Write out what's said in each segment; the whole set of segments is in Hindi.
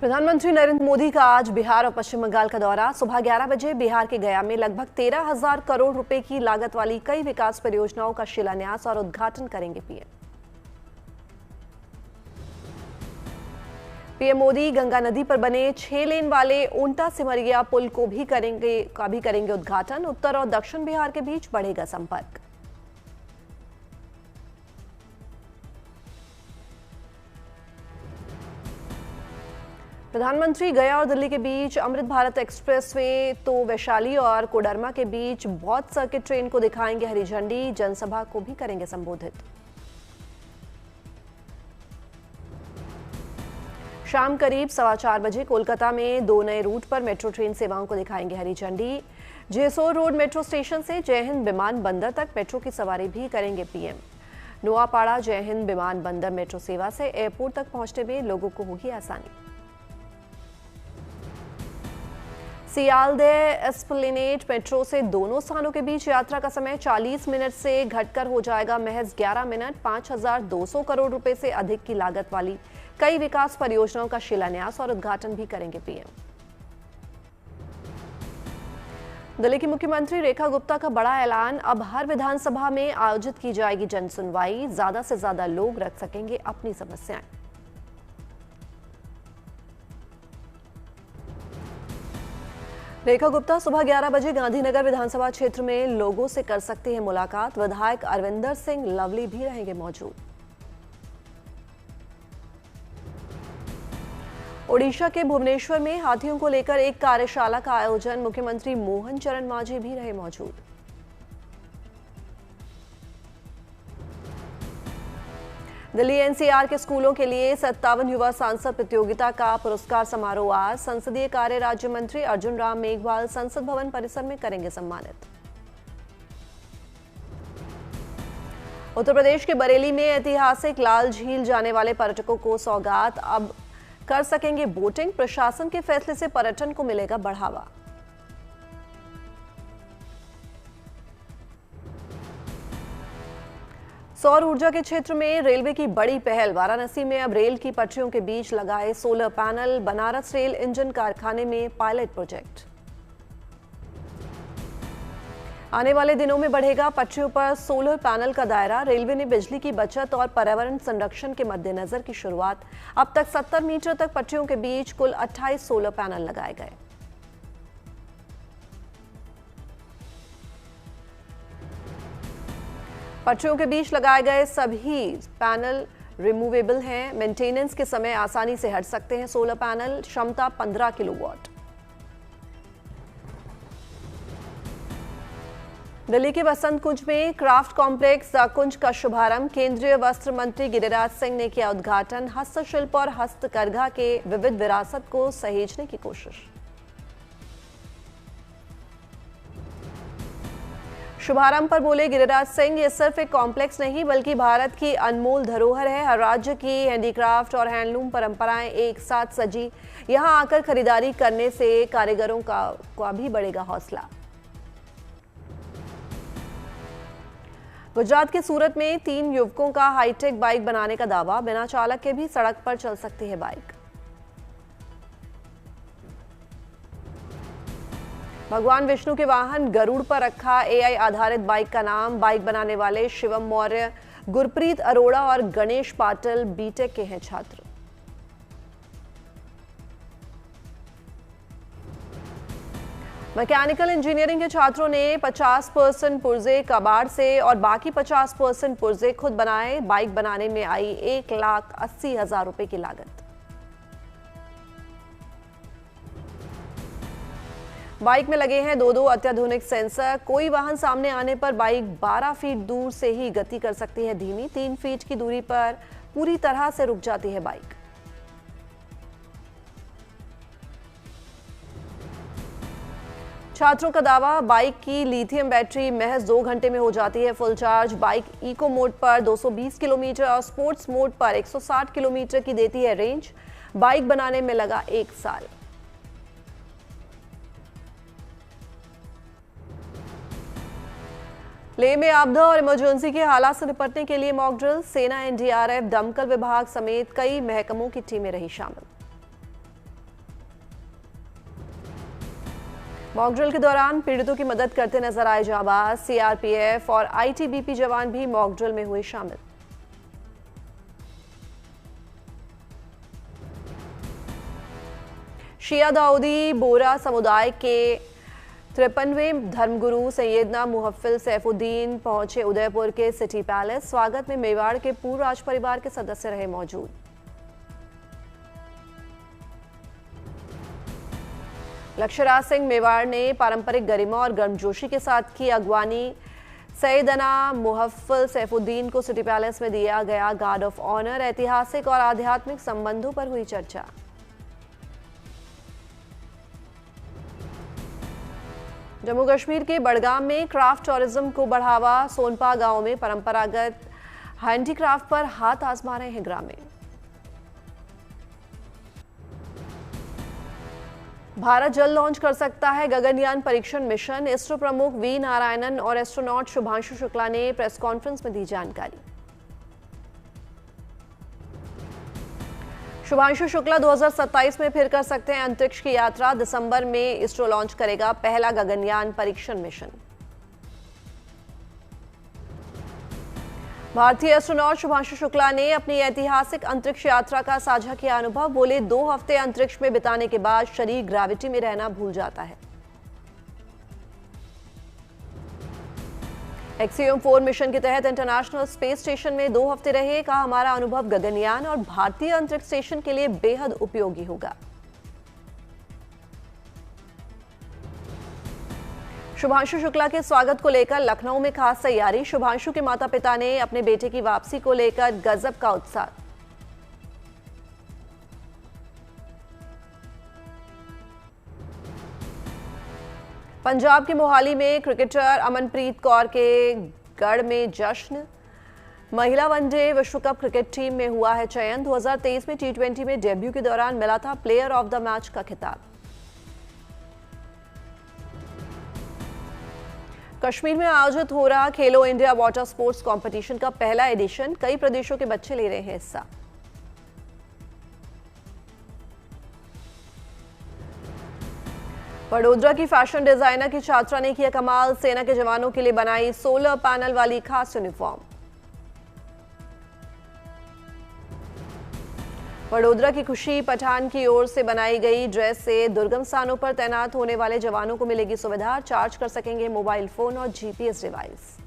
प्रधानमंत्री नरेंद्र मोदी का आज बिहार और पश्चिम बंगाल का दौरा। सुबह 11 बजे बिहार के गया में लगभग 13,000 करोड़ रुपए की लागत वाली कई विकास परियोजनाओं का शिलान्यास और उद्घाटन करेंगे पीएम मोदी गंगा नदी पर बने 6 लेन वाले ओंटा सिमरिया पुल को भी करेंगे उद्घाटन। उत्तर और दक्षिण बिहार के बीच बढ़ेगा संपर्क। प्रधानमंत्री गया और दिल्ली के बीच अमृत भारत एक्सप्रेस वे तो वैशाली और कोडरमा के बीच बौद्ध सर्किट ट्रेन को दिखाएंगे हरी झंडी। जनसभा को भी करेंगे संबोधित। शाम करीब 4:15 बजे कोलकाता में 2 नए रूट पर मेट्रो ट्रेन सेवाओं को दिखाएंगे हरी झंडी। जेसोर रोड मेट्रो स्टेशन से जय हिंद विमान बंदर तक मेट्रो की सवारी भी करेंगे पीएम। नोआपाड़ा जय हिंद विमान बंदर मेट्रो सेवा से एयरपोर्ट तक पहुंचने में लोगों को होगी आसानी। सियालदह एस्प्लेनेड मेट्रो से दोनों स्थानों के बीच यात्रा का समय 40 मिनट से घटकर हो जाएगा महज 11 मिनट। 5,200 करोड़ रुपए से अधिक की लागत वाली कई विकास परियोजनाओं का शिलान्यास और उद्घाटन भी करेंगे पीएम। दिल्ली की मुख्यमंत्री रेखा गुप्ता का बड़ा ऐलान। अब हर विधानसभा में आयोजित की जाएगी जन सुनवाई। ज्यादा से ज्यादा लोग रख सकेंगे अपनी समस्याएं। रेखा गुप्ता सुबह 11 बजे गांधीनगर विधानसभा क्षेत्र में लोगों से कर सकते हैं मुलाकात। विधायक अरविंदर सिंह लवली भी रहेंगे मौजूद। ओडिशा के भुवनेश्वर में हाथियों को लेकर एक कार्यशाला का आयोजन। मुख्यमंत्री मोहन चरण मांझी भी रहे मौजूद। दिल्ली एनसीआर के स्कूलों के लिए 57 युवा सांसद प्रतियोगिता का पुरस्कार समारोह आज। संसदीय कार्य राज्य मंत्री अर्जुन राम मेघवाल संसद भवन परिसर में करेंगे सम्मानित। उत्तर प्रदेश के बरेली में ऐतिहासिक लाल झील जाने वाले पर्यटकों को सौगात। अब कर सकेंगे बोटिंग। प्रशासन के फैसले से पर्यटन को मिलेगा बढ़ावा। सौर ऊर्जा के क्षेत्र में रेलवे की बड़ी पहल। वाराणसी में अब रेल की पटरियों के बीच लगाए solar panel. Banaras rail engine कारखाने में पायलट प्रोजेक्ट। आने वाले दिनों में बढ़ेगा पटरियों पर सोलर पैनल का दायरा। रेलवे ने बिजली की बचत और पर्यावरण संरक्षण के मद्देनजर की शुरुआत। अब तक 70 मीटर तक पटरियों के बीच कुल 28 सोलर पैनल लगाए गए। पटरियों के बीच लगाए गए सभी पैनल रिमूवेबल हैं। मेंटेनेंस के समय आसानी से हट सकते हैं सोलर पैनल। क्षमता 15 किलोवाट। दिल्ली के वसंत कुंज में क्राफ्ट कॉम्प्लेक्स द कुंज का शुभारंभ। केंद्रीय वस्त्र मंत्री गिरिराज सिंह ने किया उद्घाटन। हस्तशिल्प और हस्तकरघा के विविध विरासत को सहेजने की कोशिश। शुभारंभ पर बोले गिरिराज सिंह, ये सिर्फ एक कॉम्प्लेक्स नहीं बल्कि भारत की अनमोल धरोहर है। हर राज्य की हैंडीक्राफ्ट और हैंडलूम परंपराएं एक साथ सजी। यहां आकर खरीदारी करने से कारीगरों का भी बढ़ेगा हौसला। गुजरात के सूरत में 3 युवकों का हाईटेक बाइक बनाने का दावा। बिना चालक के भी सड़क पर चल सकती है बाइक। भगवान विष्णु के वाहन गरुड़ पर रखा एआई आधारित बाइक का नाम। बाइक बनाने वाले शिवम मौर्य, गुरप्रीत अरोड़ा और गणेश पाटिल बीटेक के हैं छात्र। मैकेनिकल इंजीनियरिंग के छात्रों ने 50% पुर्जे कबाड़ से और बाकी 50% पुर्जे खुद बनाए। बाइक बनाने में आई 1,80,000 रुपए की लागत। बाइक में लगे हैं 2 अत्याधुनिक सेंसर। कोई वाहन सामने आने पर बाइक 12 फीट दूर से ही गति कर सकती है धीमी। 3 फीट की दूरी पर पूरी तरह से रुक जाती है बाइक। छात्रों का दावा, बाइक की लिथियम बैटरी महज 2 घंटे में हो जाती है full charge. Bike eco mode पर 220 किलोमीटर और स्पोर्ट्स मोड पर 160 किलोमीटर की देती है रेंज। बाइक बनाने में लगा 1 साल। लेह में आपदा और इमरजेंसी के हालात से निपटने के लिए मॉक ड्रिल। सेना, एनडीआरएफ, दमकल विभाग समेत कई महकमों की टीमें रही शामिल। मॉक ड्रिल के दौरान पीड़ितों की मदद करते नजर आए जाबाज। सीआरपीएफ और आईटीबीपी जवान भी मॉक ड्रिल में हुए शामिल। शिया दाऊदी बोरा समुदाय के 53वें धर्मगुरु सैयदना मुहफ्फिल सैफुद्दीन पहुंचे उदयपुर के सिटी पैलेस। स्वागत में मेवाड़ के पूर्व राज परिवार के सदस्य रहे मौजूद। लक्ष्यराज सिंह मेवाड़ ने पारंपरिक गरिमा और गर्मजोशी के साथ की अगवानी। सैयदना मुहफ्फिल सैफुद्दीन को सिटी पैलेस में दिया गया गार्ड ऑफ ऑनर। ऐतिहासिक और आध्यात्मिक संबंधों पर हुई चर्चा। जम्मू कश्मीर के बड़गाम में क्राफ्ट टूरिज्म को बढ़ावा। सोनपा गांव में परंपरागत हैंडीक्राफ्ट पर हाथ आजमा रहे हैं ग्रामीण। भारत जल्द लॉन्च कर सकता है गगनयान परीक्षण मिशन। इसरो प्रमुख वी नारायणन और एस्ट्रोनॉट शुभांशु शुक्ला ने प्रेस कॉन्फ्रेंस में दी जानकारी। शुभांशु शुक्ला 2027 में फिर कर सकते हैं अंतरिक्ष की यात्रा। दिसंबर में इसरो लॉन्च करेगा पहला गगनयान परीक्षण मिशन। भारतीय एस्ट्रोनॉट शुभांशु शुक्ला ने अपनी ऐतिहासिक अंतरिक्ष यात्रा का साझा किया अनुभव। बोले 2 हफ्ते अंतरिक्ष में बिताने के बाद शरीर ग्रेविटी में रहना भूल जाता है। एक्सियम 4 मिशन के तहत इंटरनेशनल स्पेस स्टेशन में 2 हफ्ते रहे। कहा हमारा अनुभव गगनयान और भारतीय अंतरिक्ष स्टेशन के लिए बेहद उपयोगी होगा। शुभांशु शुक्ला के स्वागत को लेकर लखनऊ में खास तैयारी। शुभांशु के माता पिता ने अपने बेटे की वापसी को लेकर गजब का उत्साह। पंजाब के मोहाली में क्रिकेटर अमनप्रीत कौर के गढ़ में जश्न। महिला वनडे विश्व कप क्रिकेट टीम में हुआ है चयन। 2023 में T20 में डेब्यू के दौरान मिला था प्लेयर ऑफ द मैच का खिताब। कश्मीर में आयोजित हो रहा खेलो इंडिया वाटर स्पोर्ट्स कंपटीशन का पहला एडिशन। कई प्रदेशों के बच्चे ले रहे हैं हिस्सा। वडोदरा की फैशन डिजाइनर की छात्रा ने किया कमाल। सेना के जवानों के लिए बनाई सोलर पैनल वाली खास यूनिफॉर्म। वडोदरा की खुशी पठान की ओर से बनाई गई ड्रेस से दुर्गम स्थानों पर तैनात होने वाले जवानों को मिलेगी सुविधा। चार्ज कर सकेंगे मोबाइल फोन और जीपीएस डिवाइस।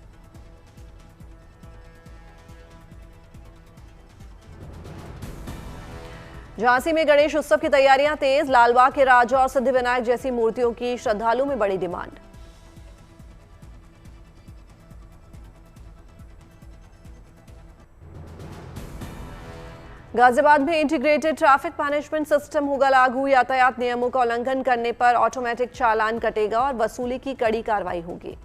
झांसी में गणेश उत्सव की तैयारियां तेज। लालबाग के राजा और सिद्धिविनायक जैसी मूर्तियों की श्रद्धालुओं में बड़ी डिमांड। गाजियाबाद में इंटीग्रेटेड ट्रैफिक मैनेजमेंट सिस्टम होगा लागू। यातायात नियमों का उल्लंघन करने पर ऑटोमेटिक चालान कटेगा और वसूली की कड़ी कार्रवाई होगी।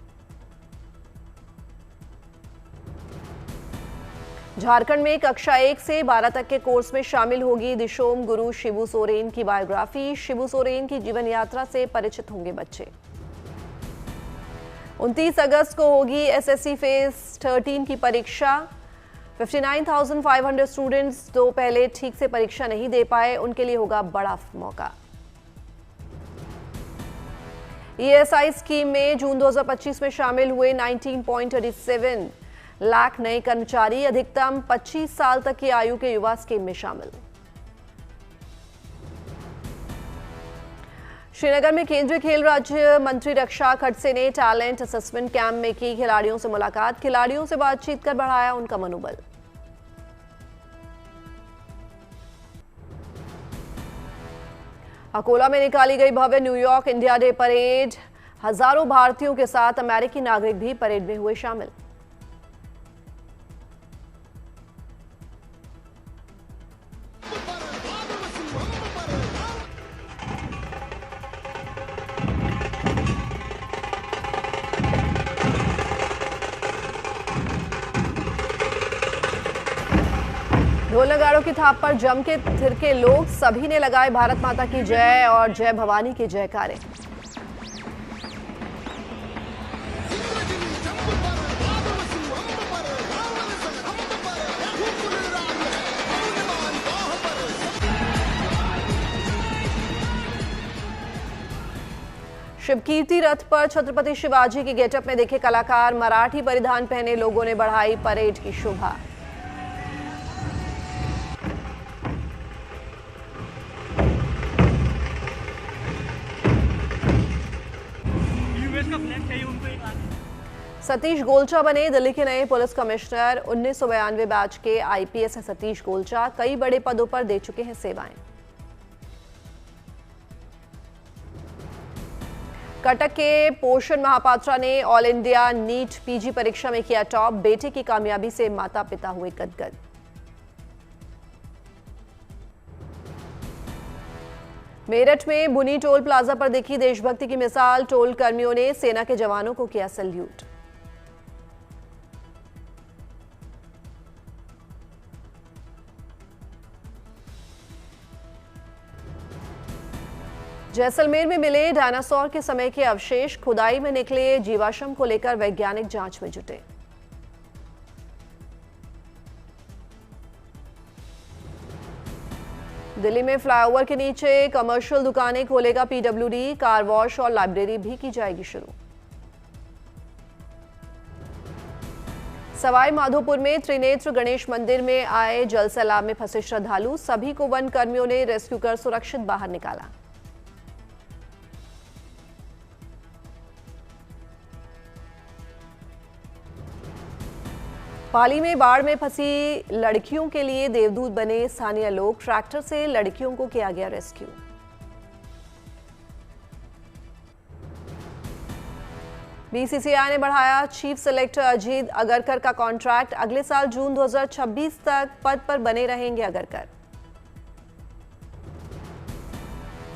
झारखंड में कक्षा 1 से 12 तक के कोर्स में शामिल होगी दिशोम गुरु शिबू सोरेन की बायोग्राफी। शिबू सोरेन की जीवन यात्रा से परिचित होंगे बच्चे। 29 अगस्त को होगी एसएससी फेज 13 की परीक्षा। 59,500 स्टूडेंट्स जो पहले ठीक से परीक्षा नहीं दे पाए उनके लिए होगा बड़ा मौका। ईएसआई स्कीम में जून 2025 में शामिल हुए 19.37 लाख नए कर्मचारी। अधिकतम 25 साल तक की आयु के युवा स्कीम में शामिल। श्रीनगर में केंद्रीय खेल राज्य मंत्री रक्षा खड़से ने टैलेंट असेसमेंट कैंप में की खिलाड़ियों से मुलाकात। खिलाड़ियों से बातचीत कर बढ़ाया उनका मनोबल। अकोला में निकाली गई भव्य न्यूयॉर्क इंडिया डे परेड। हजारों भारतीयों के साथ अमेरिकी नागरिक भी परेड में हुए शामिल। ढोल नगाड़ों की थाप पर जम के थिरके लोग। सभी ने लगाए भारत माता की जय और जय भवानी के जयकारे। शिवकीर्ति रथ पर छत्रपति शिवाजी के गेटअप में दिखे कलाकार, मराठी परिधान पहने लोगों ने बढ़ाई परेड की शोभा। सतीश गोलचा बने दिल्ली के नए पुलिस कमिश्नर। 1992 बैच के आईपीएस हैं सतीश गोलचा, कई बड़े पदों पर दे चुके हैं सेवाएं। कटक के पोषण महापात्रा ने ऑल इंडिया नीट पीजी परीक्षा में किया टॉप, बेटे की कामयाबी से माता पिता हुए गदगद। मेरठ में बुनी टोल प्लाजा पर देखी देशभक्ति की मिसाल, टोल कर्मियों ने सेना के जवानों को किया सैल्यूट। जैसलमेर में मिले डायनासोर के समय के अवशेष, खुदाई में निकले जीवाश्म को लेकर वैज्ञानिक जांच में जुटे। दिल्ली में फ्लाईओवर के नीचे कमर्शियल दुकानें खोलेगा पीडब्ल्यूडी, कार वॉश और लाइब्रेरी भी की जाएगी शुरू। सवाई माधोपुर में त्रिनेत्र गणेश मंदिर में आए जल सैलाब में फंसे श्रद्धालु, सभी को वन कर्मियों ने रेस्क्यू कर सुरक्षित बाहर निकाला। पाली में बाढ़ में फंसी लड़कियों के लिए देवदूत बने स्थानीय लोग, ट्रैक्टर से लड़कियों को किया गया रेस्क्यू। बीसीसीआई ने बढ़ाया चीफ सेलेक्टर अजीत अगरकर का कॉन्ट्रैक्ट, अगले साल जून 2026 तक पद पर बने रहेंगे अगरकर।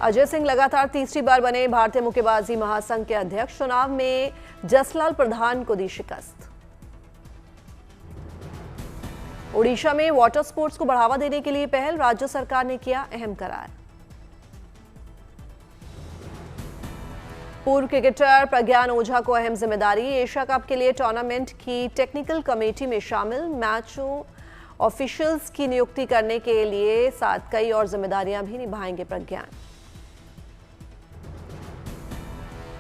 अजय सिंह लगातार तीसरी बार बने भारतीय मुक्केबाजी महासंघ के अध्यक्ष, चुनाव में जसलाल प्रधान को दी शिकस्त। ओडिशा में वाटर स्पोर्ट्स को बढ़ावा देने के लिए पहल, राज्य सरकार ने किया अहम करार। पूर्व क्रिकेटर प्रज्ञान ओझा को अहम जिम्मेदारी, एशिया कप के लिए टूर्नामेंट की टेक्निकल कमेटी में शामिल, मैचों ऑफिशियल्स की नियुक्ति करने के लिए साथ कई और जिम्मेदारियां भी निभाएंगे प्रज्ञान।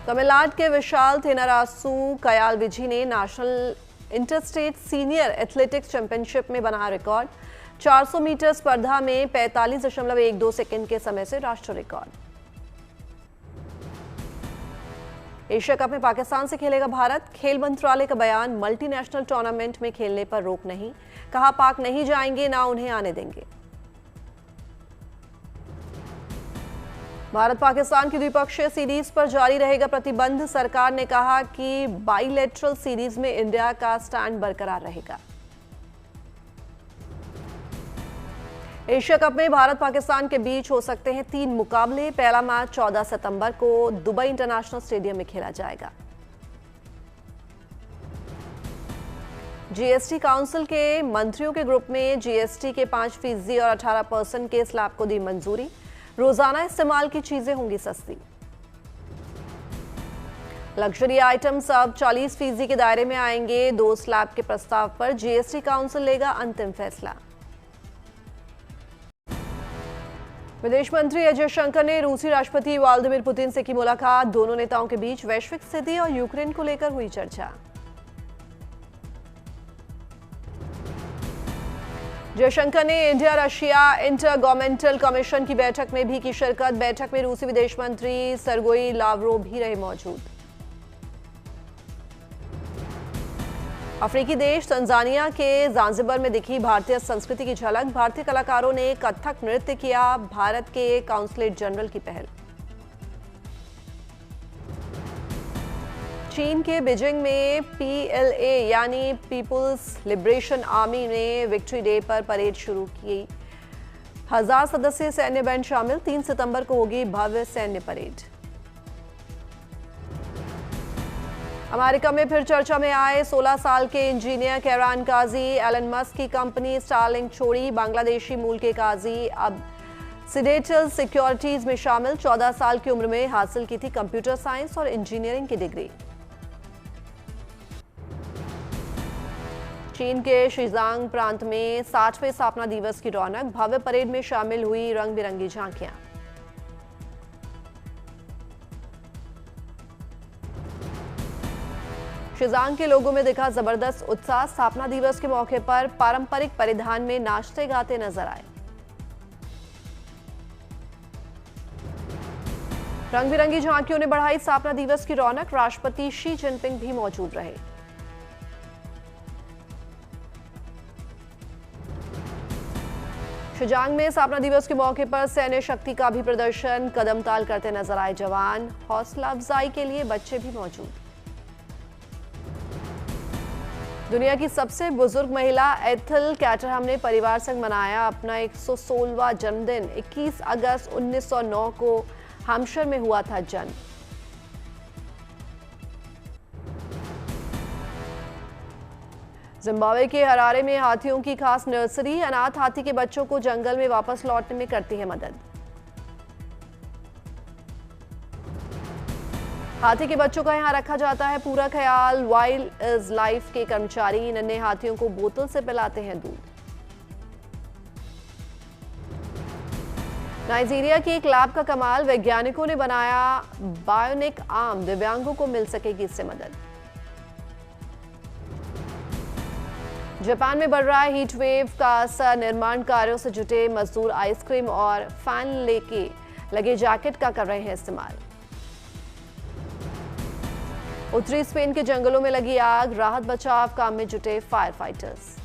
तमिलनाडु के विशाल थेनारासु कयाल विजी ने national interstate senior athletics championship में बना रिकॉर्ड, 400 मीटर स्पर्धा में 45.12 सेकंड के समय से राष्ट्र रिकॉर्ड। एशिया कप में पाकिस्तान से खेलेगा भारत, खेल मंत्रालय का बयान, मल्टीनेशनल टूर्नामेंट में खेलने पर रोक नहीं, कहा पाक नहीं जाएंगे ना उन्हें आने देंगे। भारत पाकिस्तान की द्विपक्षीय सीरीज पर जारी रहेगा प्रतिबंध, सरकार ने कहा कि बाइलेटरल सीरीज में इंडिया का स्टैंड बरकरार रहेगा। एशिया कप में भारत पाकिस्तान के बीच हो सकते हैं 3 मुकाबले, पहला मैच 14 सितंबर को दुबई इंटरनेशनल स्टेडियम में खेला जाएगा। जीएसटी काउंसिल के मंत्रियों के ग्रुप में जीएसटी के 5% और 18% के स्लैब को दी मंजूरी, रोजाना इस्तेमाल की चीजें होंगी सस्ती। लग्जरी आइटम्स अब 40% के दायरे में आएंगे, 2 स्लैब के प्रस्ताव पर जीएसटी काउंसिल लेगा अंतिम फैसला। विदेश मंत्री अजय शंकर ने रूसी राष्ट्रपति व्लादिमीर पुतिन से की मुलाकात, दोनों नेताओं के बीच वैश्विक स्थिति और यूक्रेन को लेकर हुई चर्चा। जयशंकर ने India Russia inter governmental commission की बैठक में भी की शिरकत, बैठक में रूसी विदेश मंत्री सर्गेई लावरोव भी रहे मौजूद। अफ्रीकी देश तंजानिया के ज़ांज़िबार में दिखी भारतीय संस्कृति की झलक, भारतीय कलाकारों ने कथक नृत्य किया, भारत के काउंसलेट जनरल की पहल। चीन के बीजिंग में पीएलए यानी पीपुल्स लिबरेशन आर्मी ने विक्ट्री डे पर परेड शुरू की, 1000 सदस्यीय सैन्य बैंड शामिल, 3 सितंबर को होगी भव्य सैन्य परेड। अमेरिका में फिर चर्चा में आए 16 साल के इंजीनियर कैरान काजी, एलन मस्क की कंपनी स्टारलिंक छोड़ी, बांग्लादेशी मूल के काजी अब सिडेटल सिक्योरिटीज में शामिल, 14 साल की उम्र में हासिल की थी कंप्यूटर साइंस और इंजीनियरिंग की डिग्री। चीन के शिजांग प्रांत में 60वें स्थापना दिवस की रौनक, भव्य परेड में शामिल हुई रंग बिरंगी झांकियां। शिजांग के लोगों में दिखा जबरदस्त उत्साह। स्थापना दिवस के मौके पर पारंपरिक परिधान में नाचते गाते नजर आए। रंग बिरंगी झांकियों ने बढ़ाई स्थापना दिवस की रौनक। राष्ट्रपति शी जिनपिंग भी मौजूद रहे। शिजांग में स्थापना दिवस के मौके पर सैन्य शक्ति का भी प्रदर्शन। कदम ताल करते नजर आए जवान। हौसला अफजाई के लिए बच्चे भी मौजूद। दुनिया की सबसे बुजुर्ग महिला एथल कैटरहम ने परिवार संग मनाया अपना 116वां जन्मदिन। 21 अगस्त 1909 को हैम्पशायर में हुआ था जन्म। जिम्बाब्वे के हरारे में हाथियों की खास नर्सरी। अनाथ हाथी के बच्चों को जंगल में वापस लौटने में करती है मदद। हाथी के बच्चों का यहां रखा जाता है पूरा ख्याल। वाइल्ड इज लाइफ के कर्मचारी नन्हे हाथियों को बोतल से पिलाते हैं दूध। नाइजीरिया के एक लैब का कमाल। वैज्ञानिकों ने बनाया बायोनिक आर्म। दिव्यांगों को मिल सकेगी इससे मदद। जापान में बढ़ रहा है हीट वेव का असर। निर्माण कार्यों से जुटे मजदूर आइसक्रीम और फैन लेके लगे जैकेट का कर रहे हैं इस्तेमाल। उत्तरी स्पेन के जंगलों में लगी आग। राहत बचाव काम में जुटे फायर फाइटर्स।